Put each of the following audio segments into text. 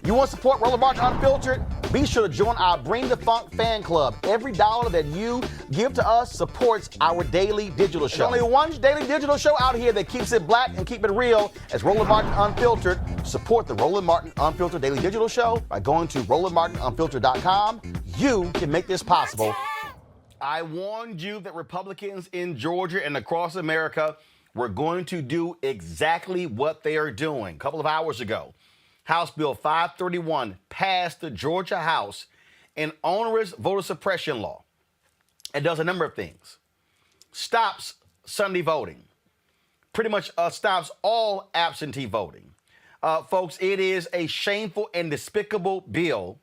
You want to support Roland Martin Unfiltered? Be sure to join our Bring the Funk fan club. Every dollar that you give to us supports our daily digital show. There's only one daily digital show out here that keeps it black and keep it real as Roland Martin Unfiltered. Support the Roland Martin Unfiltered daily digital show by going to RolandMartinUnfiltered.com. You can make this possible. I warned you that Republicans in Georgia and across America were going to do exactly what they are doing. A couple of hours ago, House Bill 531 passed the Georgia House, an onerous voter suppression law. It does a number of things. Stops Sunday voting. Pretty much stops all absentee voting. Folks, it is a shameful and despicable bill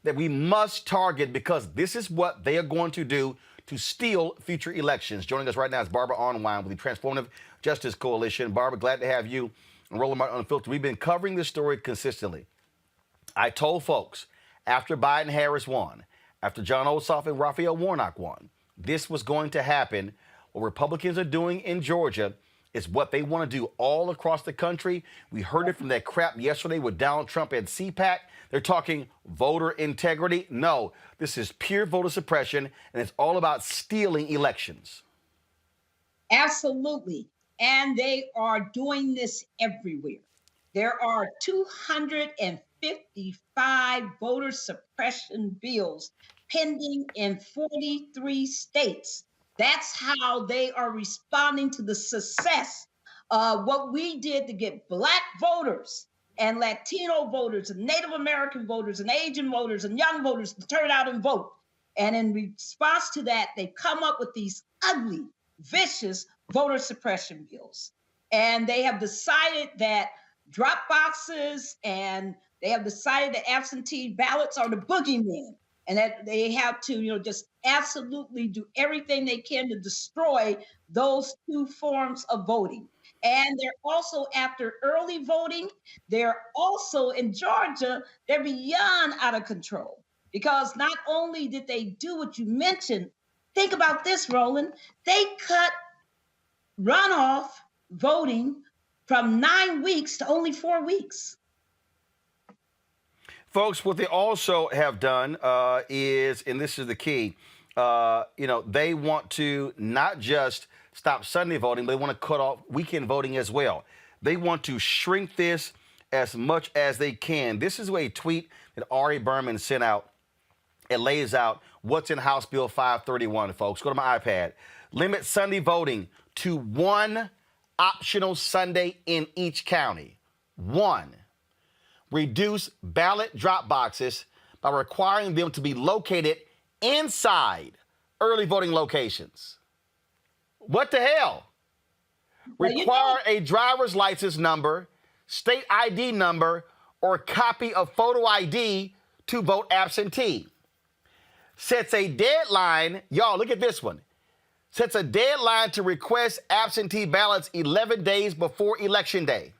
that we must target because this is what they are going to do to steal future elections. Joining us right now is Barbara Arnwine with the Transformative Justice Coalition. Barbara, glad to have you on Roland Martin Unfiltered. We've been covering this story consistently. I told folks after Biden-Harris won, after John Ossoff and Raphael Warnock won, this was going to happen. What Republicans are doing in Georgia is what they want to do all across the country. We heard it from that crap yesterday with Donald Trump at CPAC. They're talking voter integrity. No, this is pure voter suppression, and it's all about stealing elections. Absolutely. And they are doing this everywhere. There are 255 voter suppression bills pending in 43 states. That's how they are responding to the success of what we did to get Black voters and Latino voters and Native American voters and Asian voters and young voters to turn out and vote. And in response to that, they come up with these ugly, vicious voter suppression bills. And they have decided that drop boxes and they have decided that absentee ballots are the boogeyman and that they have to, just absolutely do everything they can to destroy those two forms of voting. And they're also after early voting. They're also in Georgia, they're beyond out of control because not only did they do what you mentioned, think about this, Roland, they cut runoff voting from 9 weeks to only 4 weeks. Folks, what they also have done is, and this is the key, they want to not just stop Sunday voting, they want to cut off weekend voting as well. They want to shrink this as much as they can. This is a tweet that Ari Berman sent out. It lays out what's in House Bill 531, folks. Go to my iPad. Limit Sunday voting to one optional Sunday in each county. One. Reduce ballot drop boxes by requiring them to be located inside early voting locations. What the hell? Require a driver's license number, state ID number, or copy of photo ID to vote absentee. Sets a deadline, y'all, look at this one. Sets a deadline to request absentee ballots 11 days before Election Day.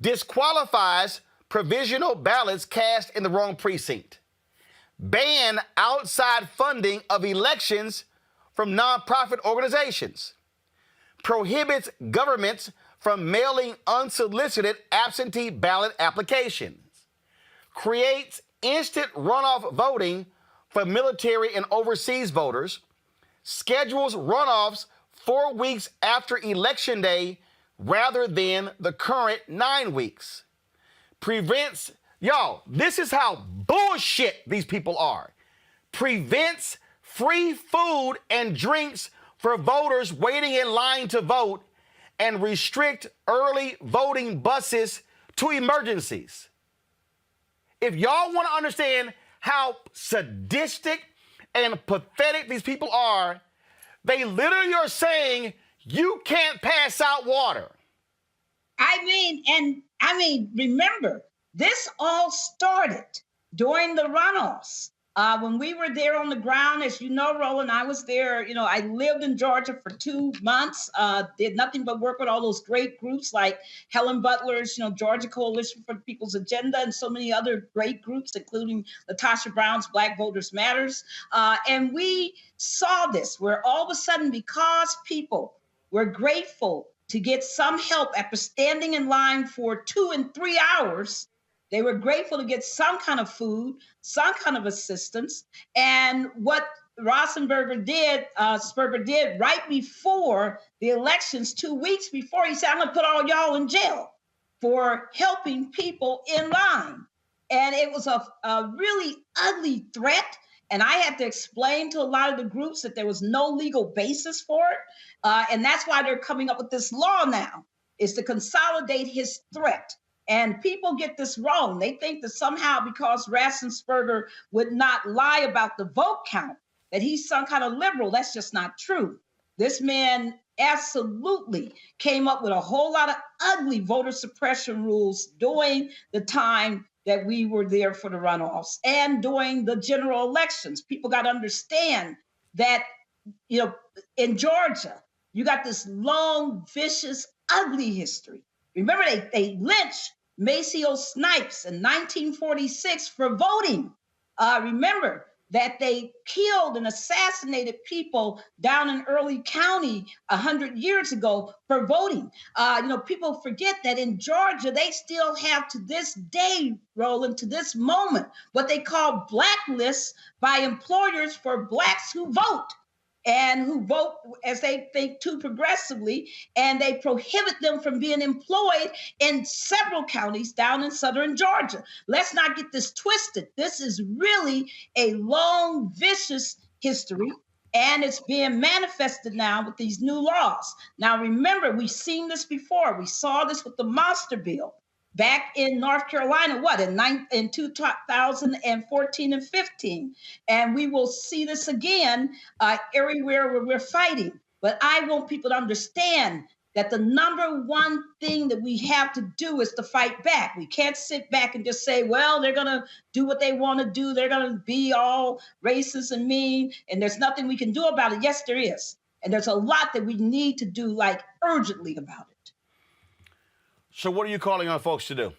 Disqualifies provisional ballots cast in the wrong precinct. Ban outside funding of elections from nonprofit organizations. Prohibits governments from mailing unsolicited absentee ballot applications. Creates instant runoff voting for military and overseas voters. Schedules runoffs 4 weeks after Election Day rather than the current 9 weeks. Prevents, y'all, this is how bullshit these people are. Prevents free food and drinks for voters waiting in line to vote and restrict early voting buses to emergencies. If y'all want to understand how sadistic and pathetic these people are, they literally are saying you can't pass out water. Remember, this all started during the runoffs. When we were there on the ground, as you know, Roland, I was there, I lived in Georgia for 2 months, did nothing but work with all those great groups like Helen Butler's, Georgia Coalition for the People's Agenda and so many other great groups, including Latasha Brown's Black Voters Matters. And we saw this where all of a sudden, because people were grateful to get some help after standing in line for 2 and 3 hours, They were grateful to get some kind of food, some kind of assistance. And what Sperber did right before the elections, 2 weeks before, he said, I'm going to put all y'all in jail for helping people in line. And it was a really ugly threat. And I had to explain to a lot of the groups that there was no legal basis for it. And that's why they're coming up with this law now, is to consolidate his threat. And people get this wrong. They think that somehow because Raffensperger would not lie about the vote count, that he's some kind of liberal. That's just not true. This man absolutely came up with a whole lot of ugly voter suppression rules during the time that we were there for the runoffs and during the general elections. People got to understand that, in Georgia, you got this long, vicious, ugly history. Remember, they lynched Maceo Snipes in 1946 for voting. Remember that they killed and assassinated people down in Early County 100 years ago for voting. People forget that in Georgia, they still have to this day, Roland, to this moment, what they call blacklists by employers for Blacks who vote. And who vote as they think too progressively, and they prohibit them from being employed in several counties down in southern Georgia. Let's not get this twisted. This is really a long, vicious history, and it's being manifested now with these new laws. Now, remember, we've seen this before. We saw this with the monster bill back in North Carolina, in 2014 and 15. And we will see this again everywhere where we're fighting. But I want people to understand that the number one thing that we have to do is to fight back. We can't sit back and just say, well, they're going to do what they want to do. They're going to be all racist and mean, and there's nothing we can do about it. Yes, there is. And there's a lot that we need to do, like urgently about it. So what are you calling on folks to do?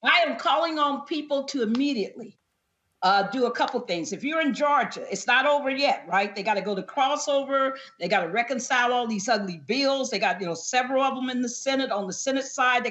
I am calling on people to immediately do a couple things. If you're in Georgia, it's not over yet, right? They got to go to crossover. They got to reconcile all these ugly bills. They got, several of them in the Senate. On the Senate side, they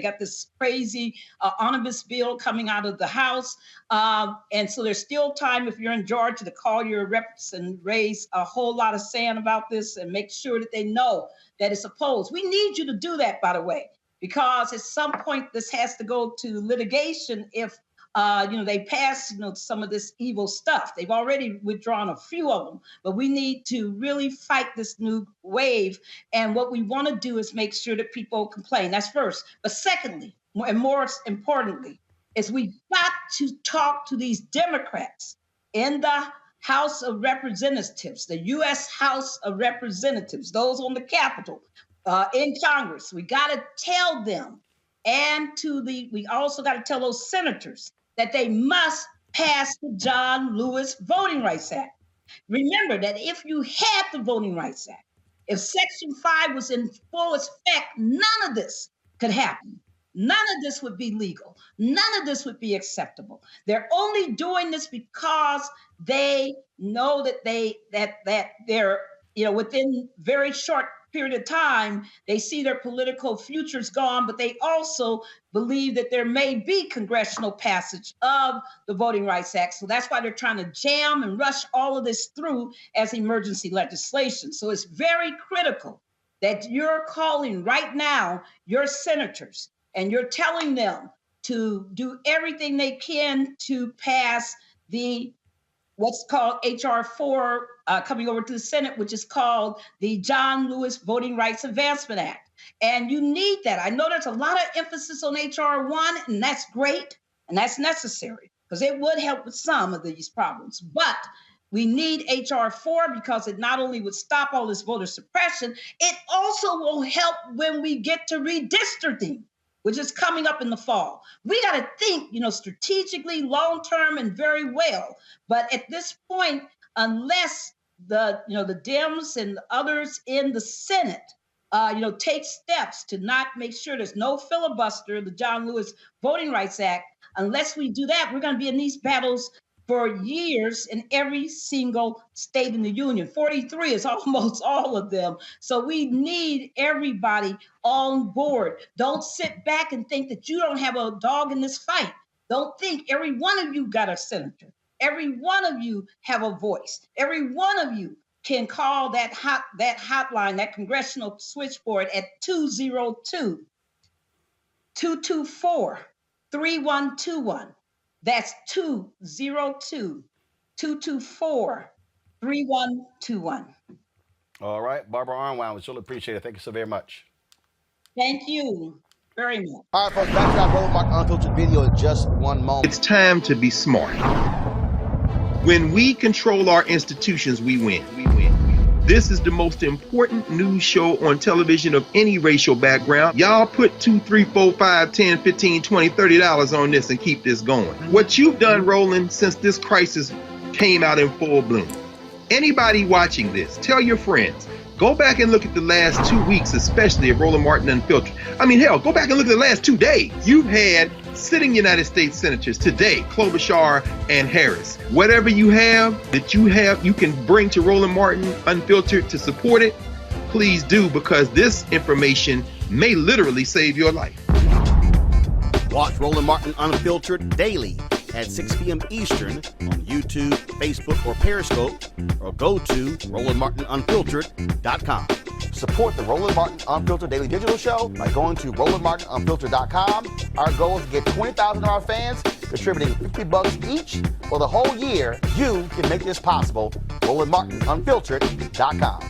got this crazy omnibus bill coming out of the House. And so there's still time, if you're in Georgia, to call your reps and raise a whole lot of sand about this and make sure that they know that it's opposed. We need you to do that, by the way, because at some point this has to go to litigation if they pass, some of this evil stuff. They've already withdrawn a few of them, but we need to really fight this new wave. And what we want to do is make sure that people complain. That's first. But secondly, and more importantly, is we've got to talk to these Democrats in the House of Representatives, the U.S. House of Representatives, those on the Capitol, in Congress. We got to tell them, and we also got to tell those senators that they must pass the John Lewis Voting Rights Act. Remember that if you had the Voting Rights Act, if Section 5 was in full effect, none of this could happen. None of this would be legal. None of this would be acceptable. They're only doing this because they know that they're, within very short period of time, they see their political futures gone, but they also believe that there may be congressional passage of the Voting Rights Act. So that's why they're trying to jam and rush all of this through as emergency legislation. So it's very critical that you're calling right now your senators and you're telling them to do everything they can to pass what's called H.R. 4 coming over to the Senate, which is called the John Lewis Voting Rights Advancement Act. And you need that. I know there's a lot of emphasis on H.R. 1, and that's great, and that's necessary, because it would help with some of these problems. But we need H.R. 4 because it not only would stop all this voter suppression, it also will help when we get to redistricting, which is coming up in the fall. We got to think, strategically, long-term, and very well. But at this point, unless the Dems and others in the Senate, take steps to not make sure there's no filibuster, the John Lewis Voting Rights Act, unless we do that, we're going to be in these battles for years in every single state in the union. 43 is almost all of them. So we need everybody on board. Don't sit back and think that you don't have a dog in this fight. Don't think every one of you got a senator. Every one of you have a voice. Every one of you can call that hotline, that congressional switchboard at 202-224-3121. That's 202-224-3121. All right, Barbara Arnwine, we surely appreciate it. Thank you so very much. Thank you very much. All right, folks, back to our Roland Martin Unfiltered video in just one moment. It's time to be smart. When we control our institutions, we win. This is the most important news show on television of any racial background. Y'all put $2, $3, $4, $5, $10, $15, $20, $30 on this and keep this going. What you've done, Roland, since this crisis came out in full bloom. Anybody watching this, tell your friends. Go back and look at the last 2 weeks, especially of Roland Martin Unfiltered. I mean, hell, go back and look at the last 2 days. You've had sitting United States senators today, Klobuchar and Harris. Whatever you have that you can bring to Roland Martin Unfiltered to support it, please do, because this information may literally save your life. Watch Roland Martin Unfiltered daily at 6 p.m. Eastern on YouTube, Facebook, or Periscope, or go to RolandMartinUnfiltered.com. Support the Roland Martin Unfiltered Daily Digital Show by going to RolandMartinUnfiltered.com. Our goal is to get 20,000 of our fans contributing $50 each for the whole year. You can make this possible. RolandMartinUnfiltered.com.